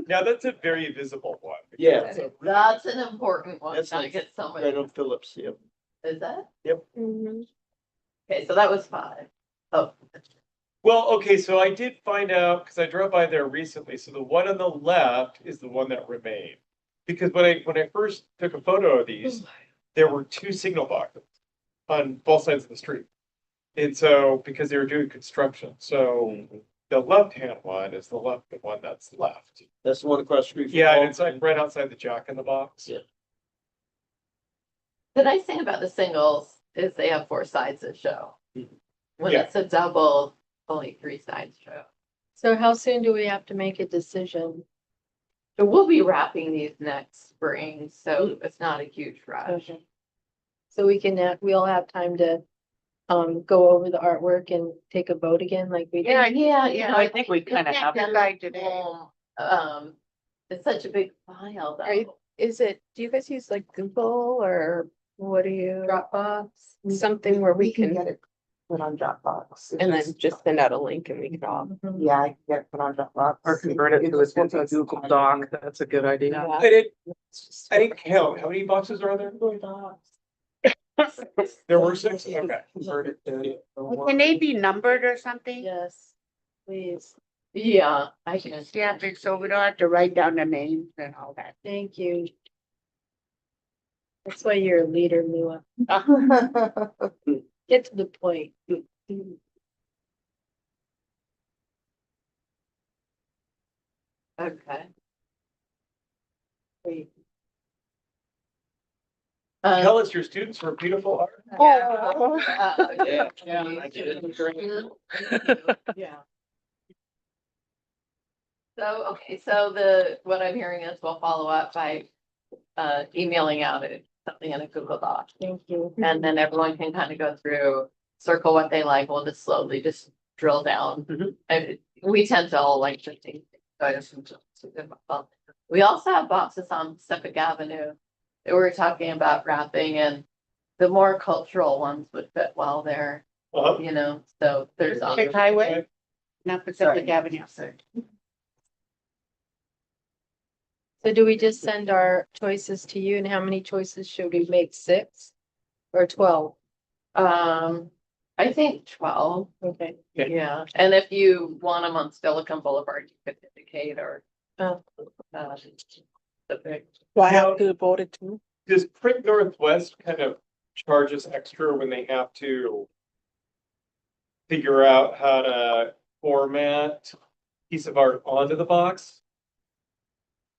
Now, that's a very visible one. Yeah. That's an important one. That's Gotta like get somebody. on Phillips, yep. Is that? Mhm. Okay, so that was 5. Oh, Well, okay, so I did find out, because I drove by there recently, so the one on the left is the one that remained. Because when I first took a photo of these, there were 2 signal boxes on both sides of the street. And so, because they were doing construction, so the left-hand one is the one that's left. That's the one across the street. from Yeah, and it's Walgreens. like right outside the Jack in the Box. Yeah. the nice thing about the singles is they have 4 sides that show. When Yeah. it's a double, only 3 sides show. So how soon do we have to make a decision? So we'll be wrapping these next spring, so it's not a huge rush. Okay. So we can, we'll have time to, go over the artwork and take a vote again like we did. Yeah, I think we kinda have to decide today. It's such a big file Are you- though. do you guys use like Google or what do you? Dropbox. Something where we can, get it put on Dropbox. and then just send out a link and we can all. Yeah, I can get it put on Dropbox. Or convert it to a Google Doc, that's a good idea. Yeah. I didn't count. How many boxes are there? There were 6, okay. Convert it to. Can they be numbered or something? Yes, please. Yeah, I can. Yeah, so we don't have to write down the names and all that. Thank you. That's why you're a leader, Lua. Get to the point. Okay. Wait. Tell us your students were beautiful art. Yeah. I get it. Yeah. So, okay, so what I'm hearing is we'll follow up by emailing out something in a Google Doc. Thank you. And then everyone can kind of go through, circle what they like, we'll just slowly just drill down. Mhm. And we tend to all like the things. We also have boxes on Suffolk Avenue that we're talking about wrapping, and the more cultural ones would fit well there, Uh-huh. you know, so there's. Pacific Highway, not Pacific Avenue. So do we just send our choices to you, and how many choices should we make? 6 or 12? I think 12, Okay. yeah, and if you want them on Silicon Boulevard, you could indicate or. Oh. The big. Do I have to vote it too? Does Print Northwest kind of charge us extra when they have to figure out how to format piece of art onto the box?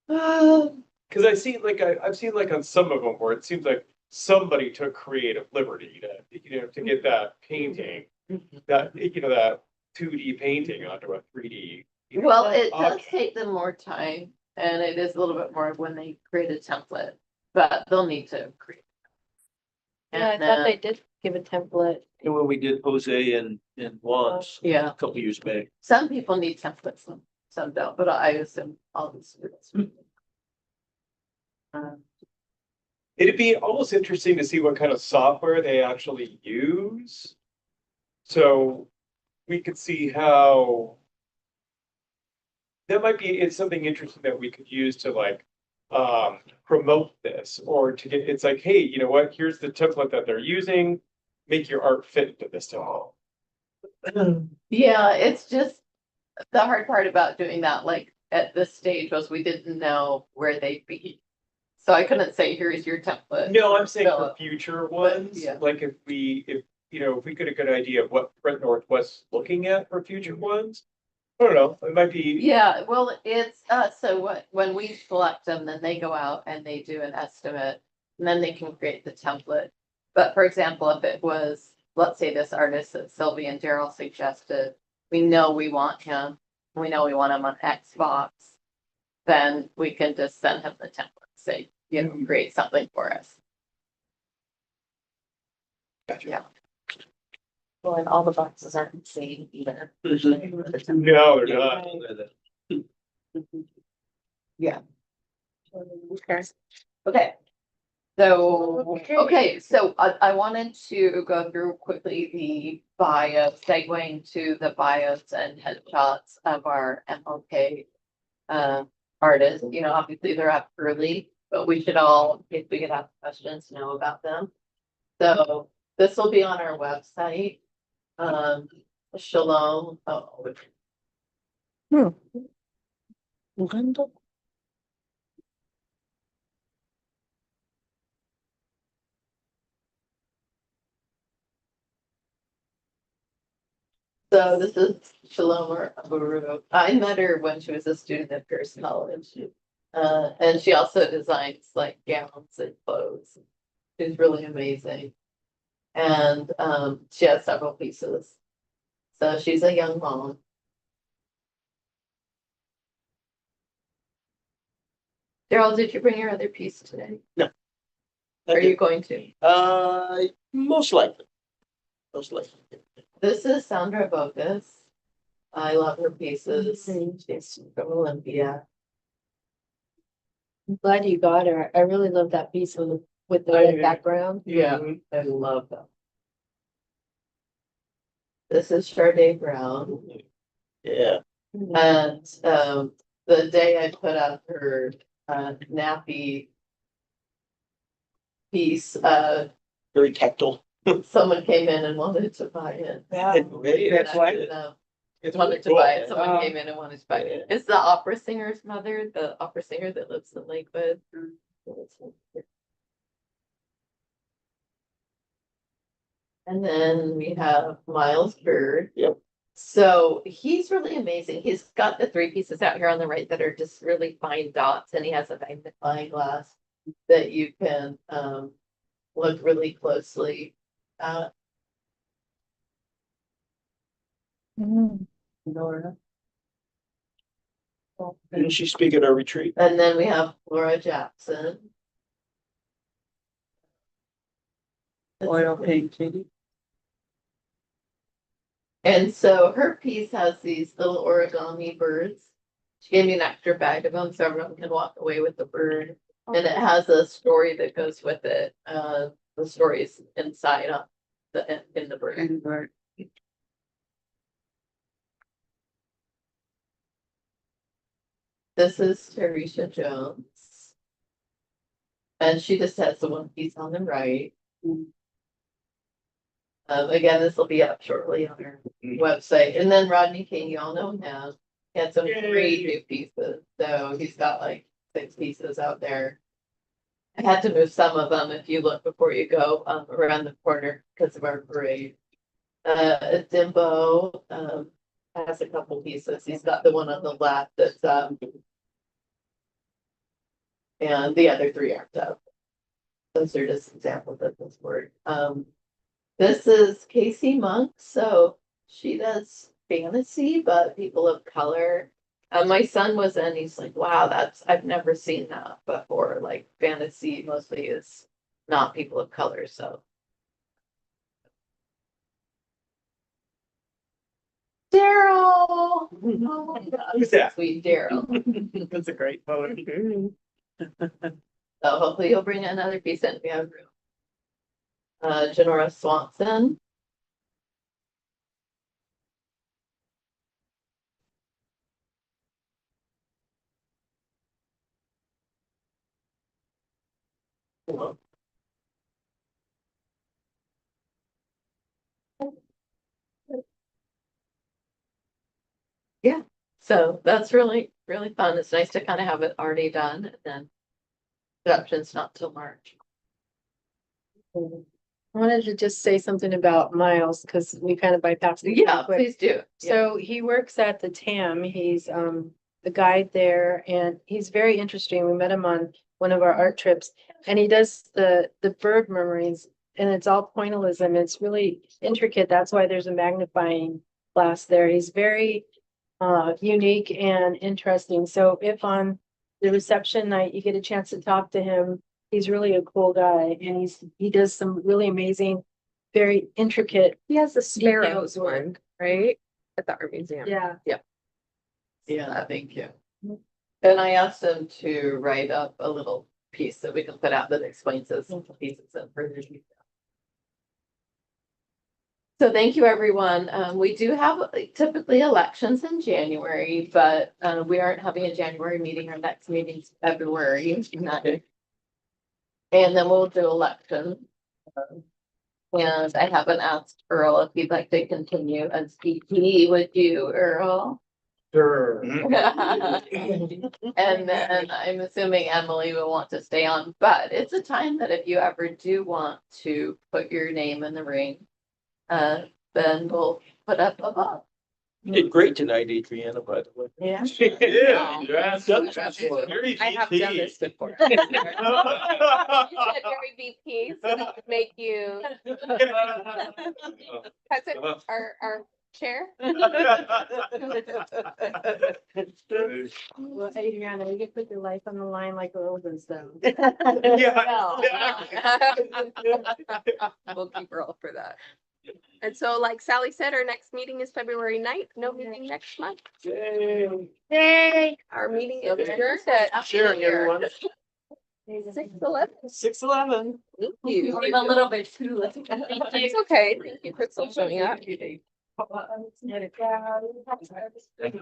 Because I've seen like on some of them where it seems like somebody took creative liberty to get that painting, that 2D painting onto a 3D. Well, it does object. take them more time, and it is a little bit more when they create a template, but they'll need to create. Yeah, I And thought then- they did give a template. And when we did Jose and Juan's Yeah, a couple years back. some people need templates, some don't, but I assume all the students. It'd be almost interesting to see what kind of software they actually use. So we could see how. That might be, it's something interesting that we could use to like promote this, or to get, it's like, hey, you know what, here's the template that they're using, make your art fit into this template. Yeah, it's just, the hard part about doing that, like, at this stage was we didn't know where they'd be. So I couldn't say, here's your template. No, I'm saying for Philip. future ones, yeah. like if we get a good idea of what Brent Northwest's looking at for future ones. I don't know, it might be. Yeah, well, it's, so when we select them, then they go out and they do an estimate, and then they can create the template. But for example, if it was, let's say this artist that Sylvia and Daryl suggested, we know we want him, we know we want him on Xbox, then we can just send him the template, say, create something for us. Gotcha. Yeah. Well, and all the boxes aren't the same either. No, they're not. Yeah. Okay. Okay. So, okay, so I wanted to go through quickly the bio, segueing to the bios and headshots of our MLK artists. You know, obviously they're up early, but we should all, if we could ask questions, know about them. So this will be on our website. Shalom. Oh, Uganda? so this is Shalom Aburu. I met her when she was a student at Pierce College. And she also designs like gowns and clothes. She's really amazing. And she has several pieces. So she's a young mom. Daryl, did you bring your other piece today? Are you going to? Most likely. Most likely. This is Sandra Bogus. I love her pieces. She's from Olympia. I'm glad you got her. I really love that piece with the I red do. background. Yeah, I love them. This is Sade Brown. Yeah. And the day I put up her nappy piece, Very tactile. someone came in and wanted to buy it. That's why. No, It's wanted to cool. buy it. Someone came in and wanted to buy it. It's the opera singer's mother, the opera singer that lives in Lakewood. And then we have Miles Bird. Yep. So he's really amazing. He's got the three pieces out here on the right that are just really fine dots, and he has a magnifying glass that you can look really closely at. Nora. Didn't she speak at our retreat? And then we have Laura Jackson. Oil painting. And so her piece has these little origami birds. She gave me an extra bag of them so everyone can walk away with the bird. And it has a story that goes with it. The story is inside on in the bird. And bird. This is Teresha Jones. And she just has the one piece on the right. Again, this will be up shortly on our website. And then Rodney King, you all know him. He had some great new pieces. So he's got like 6 pieces out there. I had to move some of them if you look before you go around the corner because of our parade. Dimbo has a couple pieces. He's got the one on the left that's and the other 3 aren't up. Those are just examples of this word. This is Casey Monk. So she does fantasy, but people of color. My son was in, he's like, wow, I've never seen that before. Like fantasy mostly is not people of color. So. Daryl. Oh, Who's that? Sweet Daryl. That's a great photo. So hopefully you'll bring another piece in. We have room. Janora Swanson. Yeah, so that's really, really fun. It's nice to kind of have it already done and then production's not till March. I wanted to just say something about Miles, because we kind of bypassed it. Yeah, real quick. please do. So he works at the TAM. He's the guide there, and he's very interesting. We met him on one of our art trips, and he does the bird murmurings, and it's all pointillism. It's really intricate. That's why there's a magnifying glass there. He's very unique and interesting. So if on the reception night you get a chance to talk to him, he's really a cool guy, and he does some really amazing, very intricate. He has the sparrows detailed work. one, right? At the art museum. Yeah. Yeah, thank you. And I asked him to write up a little piece that we can put out that explains those pieces in further detail. So thank you, everyone. We do have typically elections in January, but we aren't having a January meeting. Our next meeting's February. And then we'll do elections. And I haven't asked Earl if he'd like to continue as VP with you, Earl. Sure. And then I'm assuming Emily will want to stay on, but it's a time that if you ever do want to put your name in the ring, then we'll put up a vote. You did great tonight, Adriana, by the way. Yeah. Yeah, I have done this before. You said Very VP, so that would make you president or chair. Well, Adriana, you can put your life on the line like Earl and stuff. We'll keep Earl for that. And so, like Sally said, our next meeting is February 9th. No meeting next month. Yay. Our meeting is adjourned at Sharing, everyone. 6:11. 6:11. Thank you. I'm a little bit too late. It's okay. Thank you for still showing up.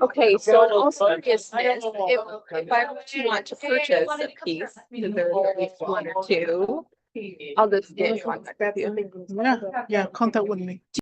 Okay, so also seriousness, if I want to purchase a piece, there's at least 1 or 2. I'll just get one. Yeah, contact with me.